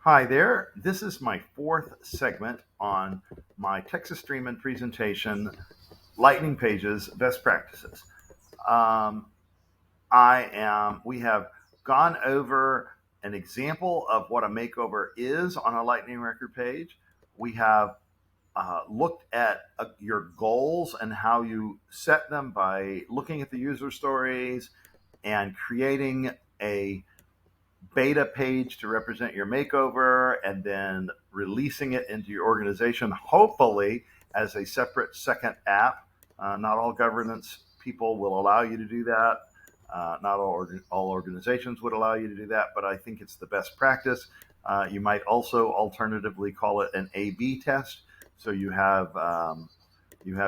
Hi there. This is my fourth segment on my Texas Dreamin presentation, Lightning Pages Best Practices. Um, we have gone over an example of what a makeover is on a Lightning record page. We have looked at your goals and how you set them by looking at the user stories and creating a beta page to represent your makeover and then releasing it into your organization, hopefully as a separate second app. Not all governance people will allow you to do that. Not all organizations would allow you to do that, but I think it's the best practice. You might also alternatively call it an A/B test. So you have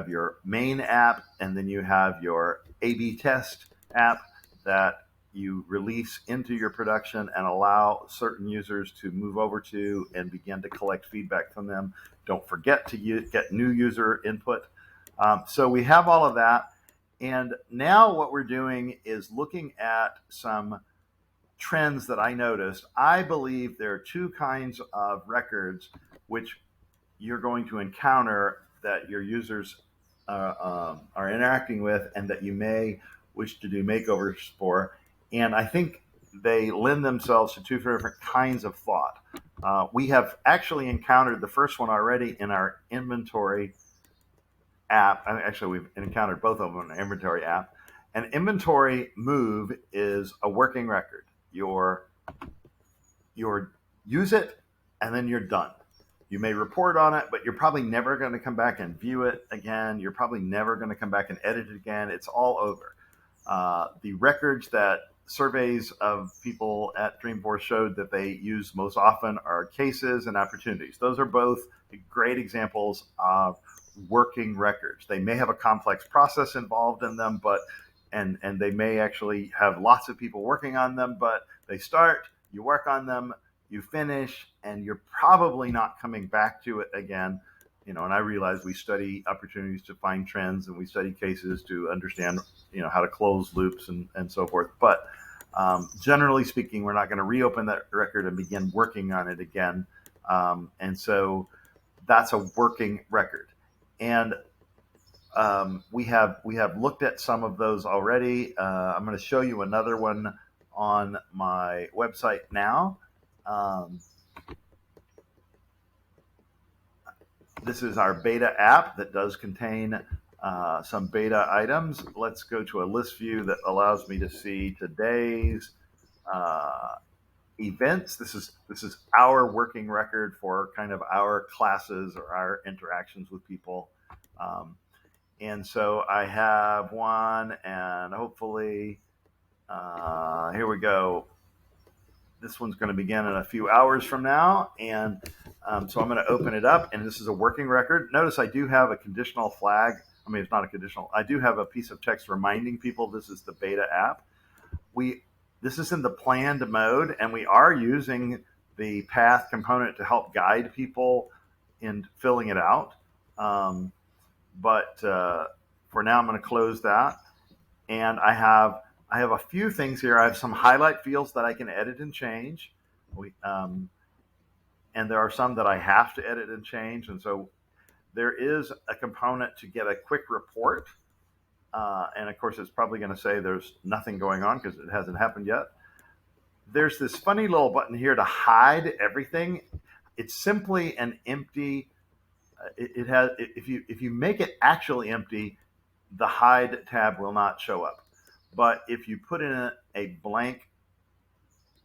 your main app, and then you have your A/B test app that you release into your production and allow certain users to move over to and begin to collect feedback from them. Don't forget to get new user input. So we have all of that. And now what we're doing is looking at some trends that I noticed. I believe there are two kinds of records which you're going to encounter that your users are interacting with and that you may wish to do makeovers for. And I think they lend themselves to two different kinds of thought. We have actually encountered the first one already in our inventory app. Actually, we've encountered both of them in our inventory app. An inventory move is a working record. You're use it and then you're done. You may report on it, but you're probably never going to come back and view it again. You're probably never going to come back and edit it again. It's all over. The records that surveys of people at Dreamforce showed that they use most often are cases and opportunities. Those are both great examples of working records. They may have a complex process involved in them, and they may actually have lots of people working on them, but they start, you work on them, you finish, and you're probably not coming back to it again. And I realize we study opportunities to find trends, and we study cases to understand, how to close loops and so forth. But generally speaking, we're not going to reopen that record and begin working on it again. And so that's a working record. And we have looked at some of those already. I'm going to show you another one on my website now. This is our beta app that does contain some beta items. Let's go to a list view that allows me to see today's events. This is our working record for kind of our classes or our interactions with people. And so I have one, and hopefully, here we go. This one's going to begin in a few hours from now. And so I'm going to open it up, and this is a working record. Notice I do have a conditional flag. I mean, it's not a conditional. I do have a piece of text reminding people this is the beta app. This is in the planned mode, and we are using the path component to help guide people in filling it out. But for now, I'm going to close that. And I have a few things here. I have some highlight fields that I can edit and change. And there are some that I have to edit and change. And so there is a component to get a quick report. And of course, it's probably going to say there's nothing going on because it hasn't happened yet. There's this funny little button here to hide everything. It's simply an empty. It has, if you make it actually empty, the hide tab will not show up. But if you put in a blank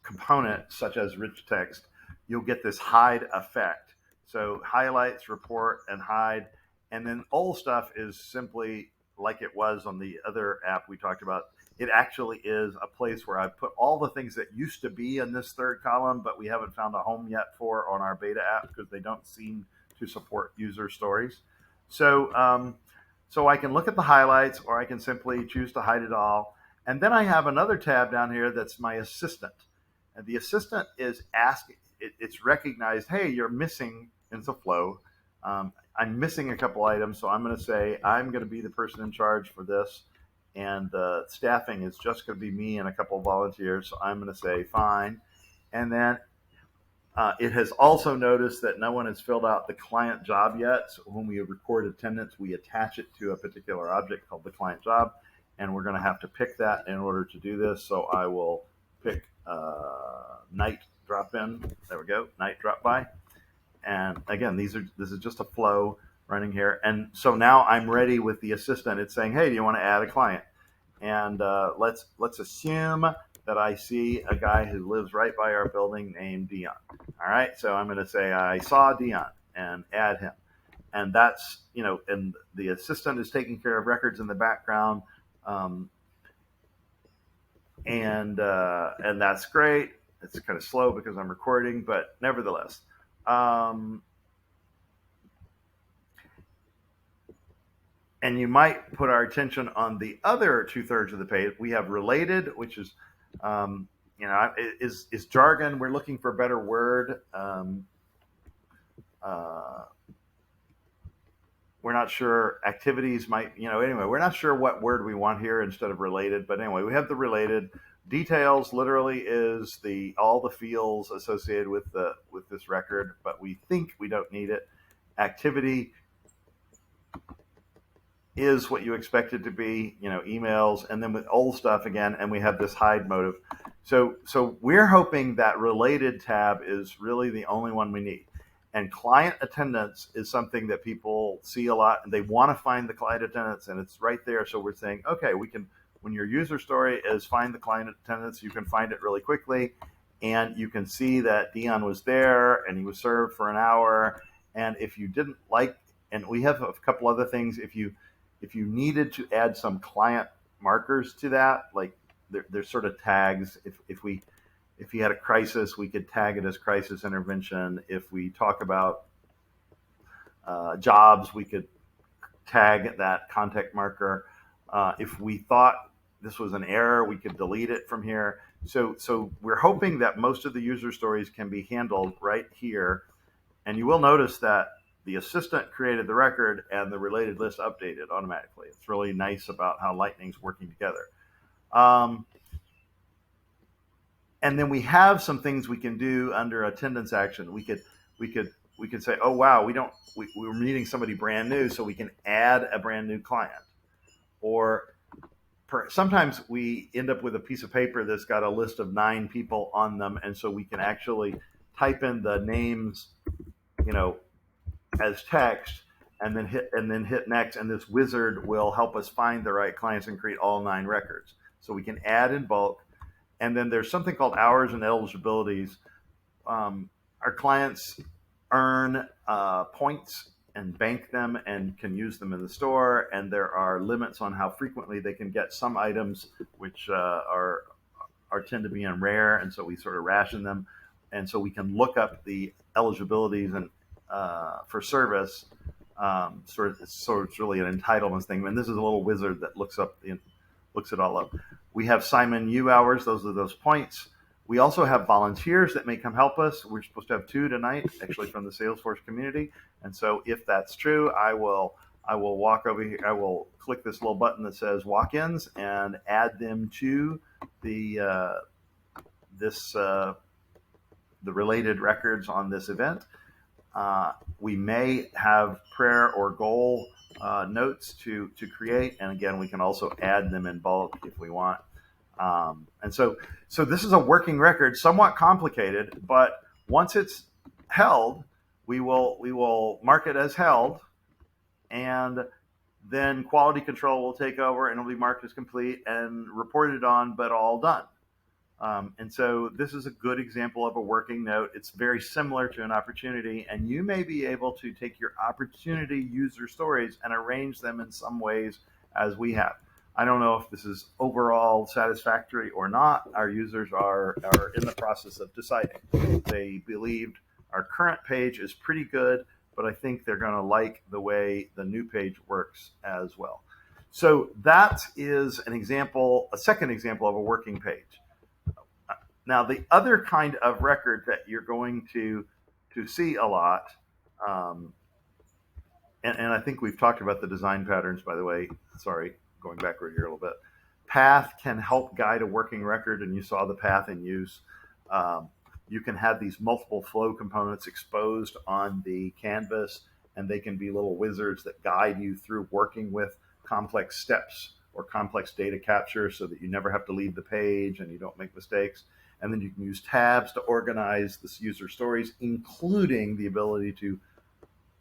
component such as rich text, you'll get this hide effect. So highlights, report, and hide. And then old stuff is simply like it was on the other app we talked about. It actually is a place where I've put all the things that used to be in this third column, but we haven't found a home yet for on our beta app because they don't seem to support user stories. So so I can look at the highlights, or I can simply choose to hide it all. And then I have another tab down here that's my assistant. And the assistant is asking, it's recognized, hey, you're missing in the flow. I'm missing a couple items, so I'm going to say I'm going to be the person in charge for this. And the staffing is just going to be me and a couple of volunteers, so I'm going to say fine. And then It has also noticed that no one has filled out the client job yet. So when we record attendance, we attach it to a particular object called the client job, and we're going to have to pick that in order to do this. So I will pick night drop in. There we go, night drop by. And again, this is just a flow running here. And so now I'm ready with the assistant. It's saying, hey, do you want to add a client? And let's assume that I see a guy who lives right by our building named Dion. All right, so I'm going to say I saw Dion and add him. And that's, and the assistant is taking care of records in the background. And that's great. It's kind of slow because I'm recording, but nevertheless. And you might put our attention on the other 2/3 of the page. We have related, which is, is jargon. We're looking for a better word. We're not sure. Activities might, anyway, we're not sure what word we want here instead of related. But anyway, we have the related. Details literally is all the fields associated with this record, but we think we don't need it. Activity is what you expect it to be, emails, and then with old stuff again, and we have this hide motive. So we're hoping that related tab is really the only one we need. And client attendance is something that people see a lot, and they want to find the client attendance, and it's right there. So we're saying, okay, we can, when your user story is find the client attendance, you can find it really quickly, and you can see that Dion was there, and he was served for an hour. And if you didn't like, and we have a couple other things, if you needed to add some client markers to that, like there's sort of tags. If you had a crisis, we could tag it as crisis intervention. If we talk about jobs, we could tag that contact marker. If we thought this was an error, we could delete it from here. So we're hoping that most of the user stories can be handled right here. And you will notice that the assistant created the record and the related list updated automatically. It's really nice about how Lightning's working together. And then we have some things we can do under attendance action. We could say, oh wow, we're meeting somebody brand new, so we can add a brand new client. Or sometimes we end up with a piece of paper that's got a list of 9 people on them, and so we can actually type in the names, as text, and then hit next, and this wizard will help us find the right clients and create all 9 records. So we can add in bulk. And then there's something called hours and eligibilities. Our clients earn points and bank them and can use them in the store. And there are limits on how frequently they can get some items, which tend to be on rare, and so we sort of ration them. And so we can look up the eligibilities and for service. So it's really an entitlements thing. And this is a little wizard that looks it all up. We have Simon U hours. Those are those points. We also have volunteers that may come help us. We're supposed to have 2 tonight, actually, from the Salesforce community. And so if that's true, I will walk over here. I will click this little button that says walk-ins and add them to the related records on this event. We may have prayer or goal notes to create, and again, we can also add them in bulk if we want. And so this is a working record, somewhat complicated, but once it's held, we will mark it as held, and then quality control will take over, and it'll be marked as complete and reported on, but all done. And so this is a good example of a working note. It's very similar to an opportunity, and you may be able to take your opportunity user stories and arrange them in some ways as we have. I don't know if this is overall satisfactory or not. Our users are in the process of deciding. They believed our current page is pretty good, but I think they're going to like the way the new page works as well. So that is an example, a second example of a working page. Now, the other kind of record that you're going to see a lot, and I think we've talked about the design patterns, by the way. Sorry, going backward here a little bit. Path can help guide a working record, and you saw the path in use. you can have these multiple flow components exposed on the canvas, and they can be little wizards that guide you through working with complex steps or complex data capture so that you never have to leave the page and you don't make mistakes. And then you can use tabs to organize this user stories, including the ability to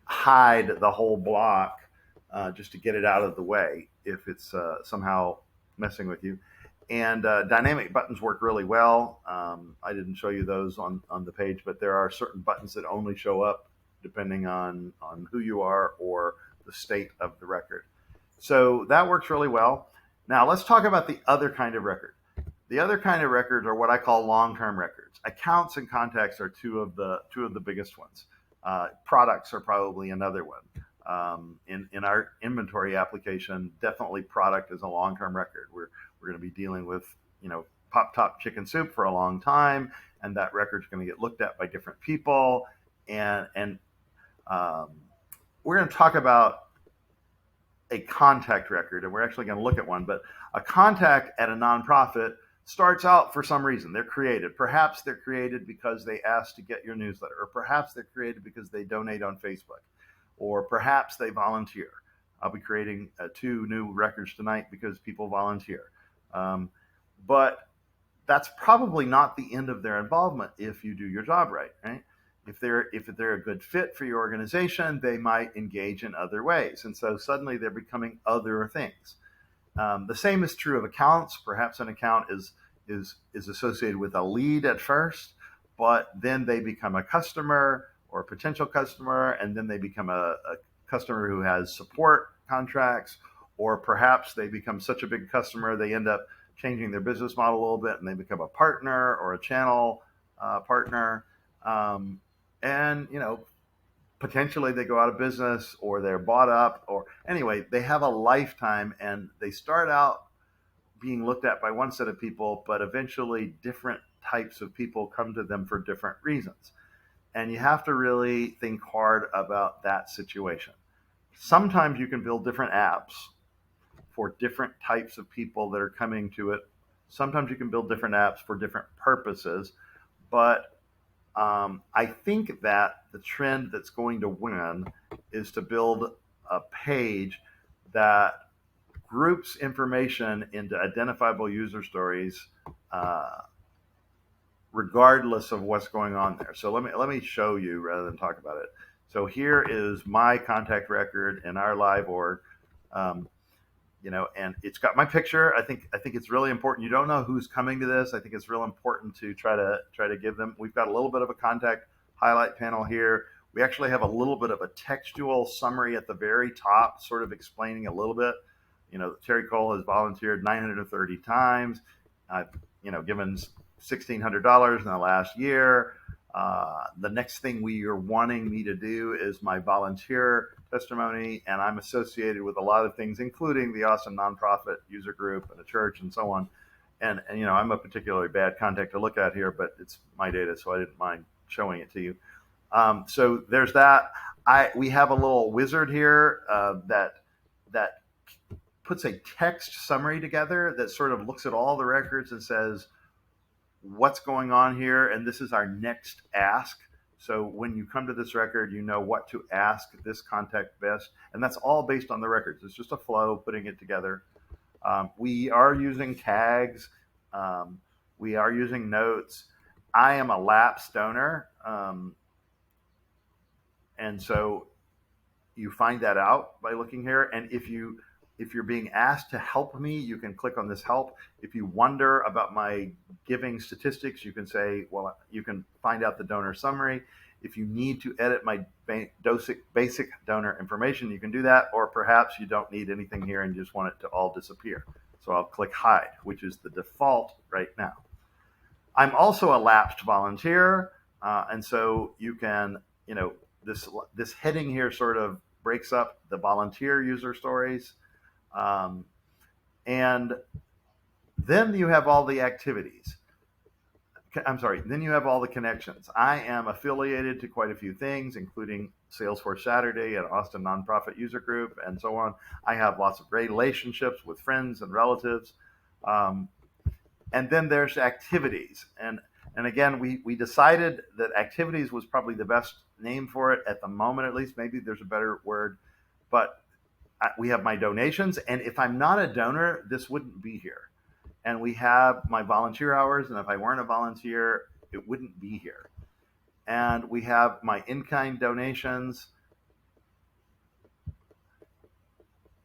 hide the whole block just to get it out of the way if it's somehow messing with you. And dynamic buttons work really well. I didn't show you those on the page, but there are certain buttons that only show up depending on who you are or the state of the record. So that works really well. Now let's talk about the other kind of record. The other kind of records are what I call long-term records. Accounts and contacts are two of the biggest ones. Products are probably another one. In our inventory application, definitely product is a long-term record. We're going to be dealing with Pop Top chicken soup for a long time, and that record's going to get looked at by different people. And we're going to talk about a contact record, and we're actually going to look at one. But a contact at a nonprofit starts out for some reason. They're created. Perhaps they're created because they asked to get your newsletter, or perhaps they're created because they donate on Facebook, or perhaps they volunteer. I'll be creating 2 new records tonight because people volunteer. But that's probably not the end of their involvement if you do your job right? If they're a good fit for your organization, they might engage in other ways. And so suddenly they're becoming other things. The same is true of accounts. Perhaps an account is associated with a lead at first, but then they become a customer or a potential customer, and then they become a customer who has support contracts, or perhaps they become such a big customer they end up changing their business model a little bit and they become a partner or a channel partner. And potentially they go out of business or they're bought up, or anyway, they have a lifetime and they start out being looked at by one set of people, but eventually different types of people come to them for different reasons. And you have to really think hard about that situation. Sometimes you can build different apps for different types of people that are coming to it. Sometimes you can build different apps for different purposes, but I think that the trend that's going to win is to build a page that groups information into identifiable user stories, regardless of what's going on there. So let me show you rather than talk about it. So here is my contact record in our live org. And it's got my picture. I think it's really important. You don't know who's coming to this. I think it's real important to try to give them. We've got a little bit of a contact highlight panel here. We actually have a little bit of a textual summary at the very top, sort of explaining a little bit. Terry Cole has volunteered 930 times. I've given $1,600 in the last year. The next thing you're wanting me to do is my volunteer testimony, and I'm associated with a lot of things, including the awesome nonprofit user group and a church and so on. And I'm a particularly bad contact to look at here, but it's my data, so I didn't mind showing it to you. So there's that. We have a little wizard here that puts a text summary together that sort of looks at all the records and says what's going on here, and this is our next ask. So when you come to this record, you know what to ask this contact best, and that's all based on the records. It's just a flow, putting it together. We are using tags. We are using notes. I am a lapsed donor, and so you find that out by looking here. And if you're being asked to help me, you can click on this help. If you wonder about my giving statistics, you can say, well, you can find out the donor summary. If you need to edit my basic donor information, you can do that. Or perhaps you don't need anything here and just want it to all disappear. So I'll click hide, which is the default right now. I'm also a lapsed volunteer. And so you can, this heading here sort of breaks up the volunteer user stories. And then you have all the activities. Then you have all the connections. I am affiliated to quite a few things, including Salesforce Saturday and Austin Nonprofit User Group and so on. I have lots of great relationships with friends and relatives. And then there's activities. And And again, we decided that activities was probably the best name for it at the moment, at least. Maybe there's a better word, but we have my donations. And if I'm not a donor, this wouldn't be here. And we have my volunteer hours. And if I weren't a volunteer, it wouldn't be here. And we have my in-kind donations.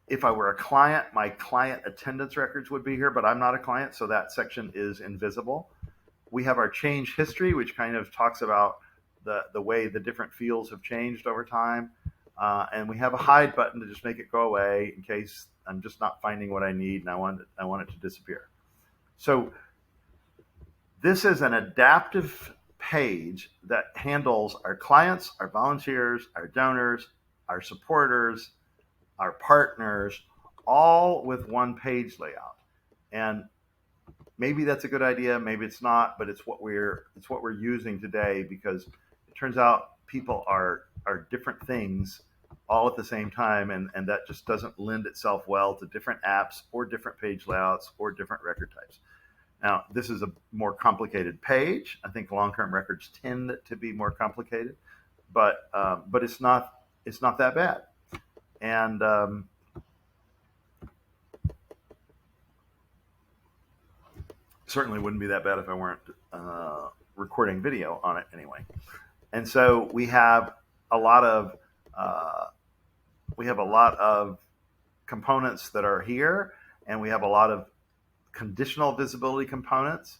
If I were a client, my client attendance records would be here, but I'm not a client, so that section is invisible. We have our change history, which kind of talks about the way the different fields have changed over time. And we have a hide button to just make it go away in case I'm just not finding what I need and I want it to disappear. So this is an adaptive page that handles our clients, our volunteers, our donors, our supporters, our partners, all with one page layout. And maybe that's a good idea, maybe it's not, but it's what we're using today, because it turns out people are different things all at the same time, and that just doesn't lend itself well to different apps or different page layouts or different record types. Now, this is a more complicated page. I think long-term records tend to be more complicated, but it's not that bad. And certainly wouldn't be that bad if I weren't recording video on it anyway. And so we have a lot of components that are here, and we have a lot of conditional visibility components.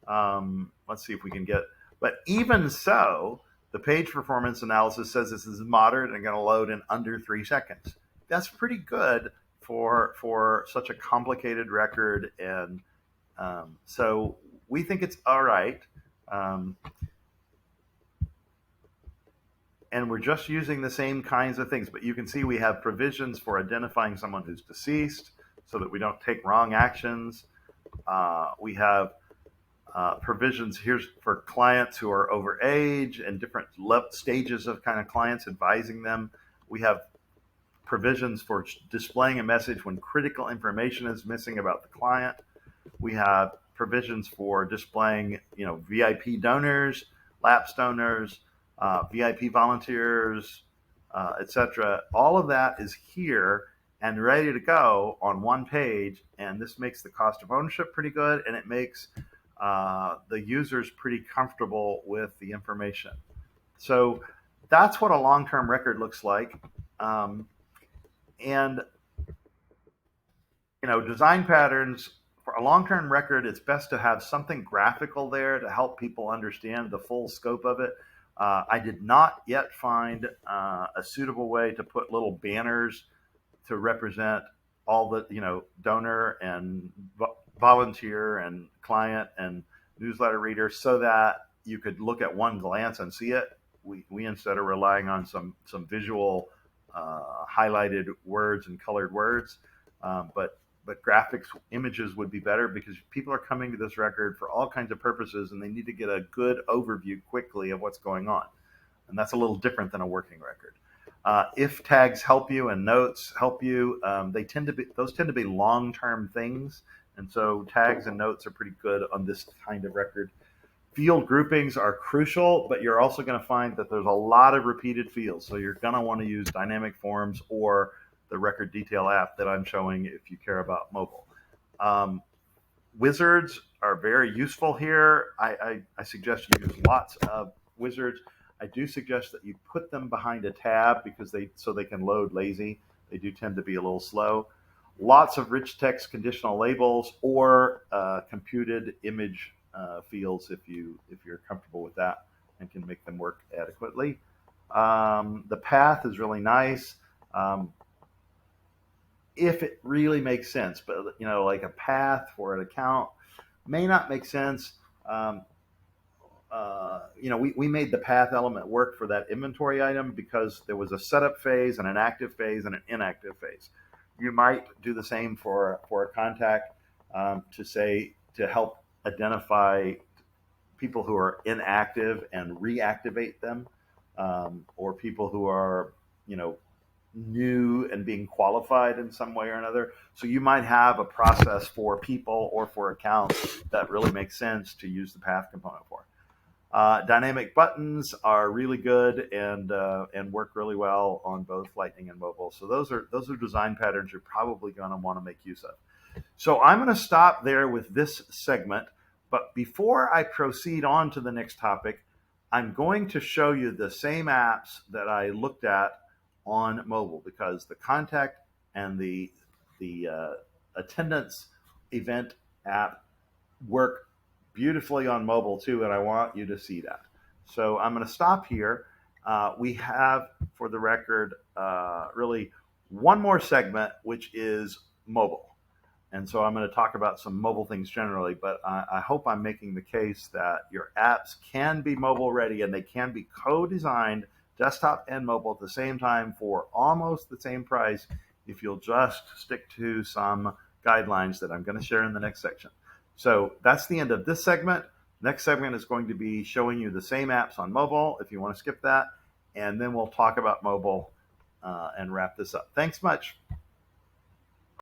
Let's see if we can get. But even so, the page performance analysis says this is moderate and going to load in under 3 seconds. That's pretty good for such a complicated record, and so we think it's all right. And we're just using the same kinds of things, but you can see we have provisions for identifying someone who's deceased so that we don't take wrong actions. We have provisions here for clients who are over age and different stages of kind of clients, advising them. We have provisions for displaying a message when critical information is missing about the client. We have provisions for displaying, VIP donors, lapsed donors, VIP volunteers, etc. All of that is here and ready to go on one page, and this makes the cost of ownership pretty good, and it makes the users pretty comfortable with the information. So that's what a long-term record looks like. And design patterns for a long-term record, it's best to have something graphical there to help people understand the full scope of it. I did not yet find a suitable way to put little banners to represent all the donor and volunteer and client and newsletter reader, so that you could look at one glance and see it. We instead are relying on some visual highlighted words and colored words, but graphics, images would be better, because people are coming to this record for all kinds of purposes, and they need to get a good overview quickly of what's going on. And that's a little different than a working record. If tags help you and notes help you, those tend to be long-term things, and so tags and notes are pretty good on this kind of record. Field groupings are crucial, but you're also going to find that there's a lot of repeated fields, so you're going to want to use dynamic forms or the record detail app that I'm showing if you care about mobile. Wizards are very useful here. I suggest you use lots of wizards. I do suggest that you put them behind a tab, because so they can load lazy. They do tend to be a little slow. Lots of rich text conditional labels or computed image fields if you're comfortable with that and can make them work adequately. The path is really nice. If it really makes sense, but like a path for an account may not make sense. We made the path element work for that inventory item because there was a setup phase and an active phase and an inactive phase. You might do the same for a contact to help identify people who are inactive and reactivate them, or people who are new and being qualified in some way or another. So you might have a process for people or for accounts that really makes sense to use the path component for. Dynamic buttons are really good and work really well on both Lightning and mobile. So those are design patterns you're probably going to want to make use of. So I'm going to stop there with this segment. But before I proceed on to the next topic, I'm going to show you the same apps that I looked at on mobile, because the contact and the attendance event app work beautifully on mobile too, and I want you to see that. So I'm going to stop here. We have, for the record, really one more segment, which is mobile. And so I'm going to talk about some mobile things generally, but I hope I'm making the case that your apps can be mobile ready, and they can be co-designed desktop and mobile at the same time for almost the same price if you'll just stick to some guidelines that I'm going to share in the next section. So that's the end of this segment. Next segment is going to be showing you the same apps on mobile, if you want to skip that, and then we'll talk about mobile and wrap this up. Thanks much.